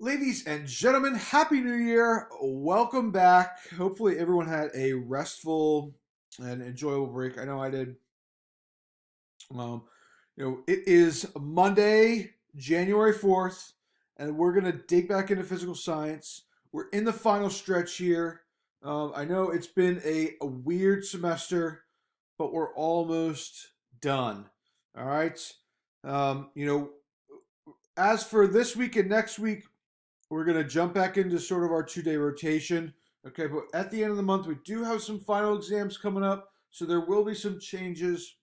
Ladies and gentlemen, Happy New Year. Welcome back. Hopefully, everyone had a restful and enjoyable break. I know I did. Um, it is Monday, January 4th, and we're going to dig back into physical science. We're in the final stretch here. I know it's been a weird semester, but we're almost done. All right. Um, you know, as for this week and next week, we're going to jump back into sort of our 2 day rotation. Okay, but at the end of the month, we do have some final exams coming up. So there will be some changes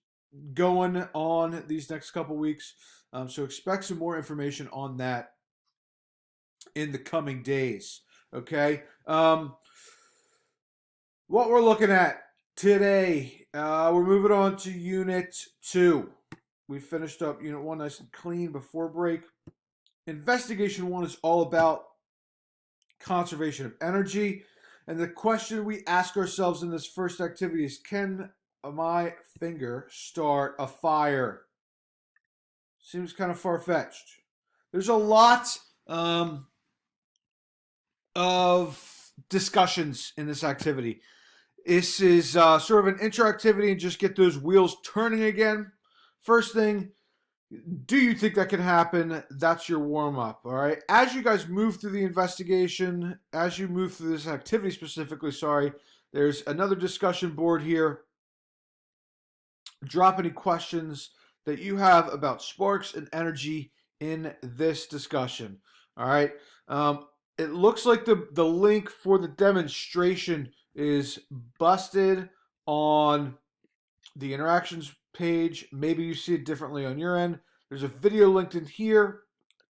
going on these next couple weeks. So expect some more information on that in the coming days. Okay. What we're looking at today, we're moving on to Unit 2. We finished up Unit 1 nice and clean before break. Investigation 1 is all about conservation of energy. And the question we ask ourselves in this first activity is, can my finger start a fire? Seems kind of far-fetched. There's a lot of discussions in this activity. This is sort of an intro activity and just get those wheels turning again. First thing, do you think that can happen? That's your warm-up, all right? As you guys move through the investigation, as you move through this activity specifically, there's another discussion board here. Drop any questions that you have about sparks and energy in this discussion, all right? It looks like the link for the demonstration is busted on the interactions page. Maybe you see it differently on your end. There's a video linked in here.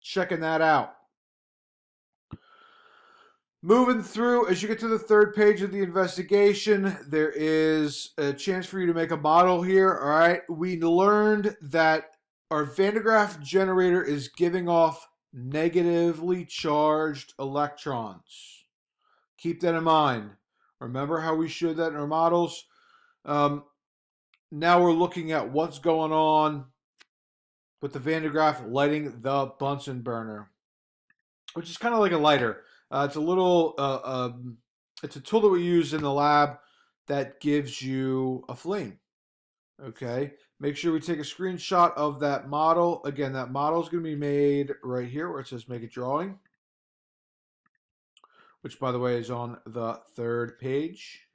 Checking that out. Moving through, as you get to the third page of the investigation, there is a chance for you to make a model here. All right. We learned that our Van de Graaff generator is giving off negatively charged electrons. Keep that in mind. Remember how we showed that in our models? Now we're looking at what's going on with the Van de Graaff lighting the Bunsen burner, which is kind of like a lighter. It's a little, it's a tool that we use in the lab that gives you a flame. Okay, make sure we take a screenshot of that model. Again, that model is going to be made right here where it says make a drawing, which by the way is on the third page.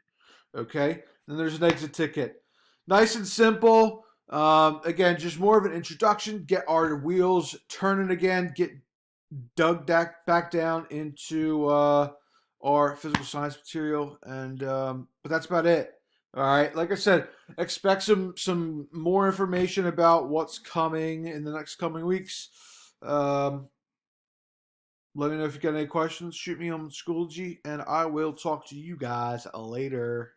Okay, then there's an exit ticket. Nice and simple. Again, just more of an introduction. Get our wheels turning again. Get dug back down into our physical science material, and but that's about it. All right, like I said, expect some more information about what's coming in the next coming weeks. Let me know if you got any questions. Shoot me on Schoology, and I will talk to you guys later.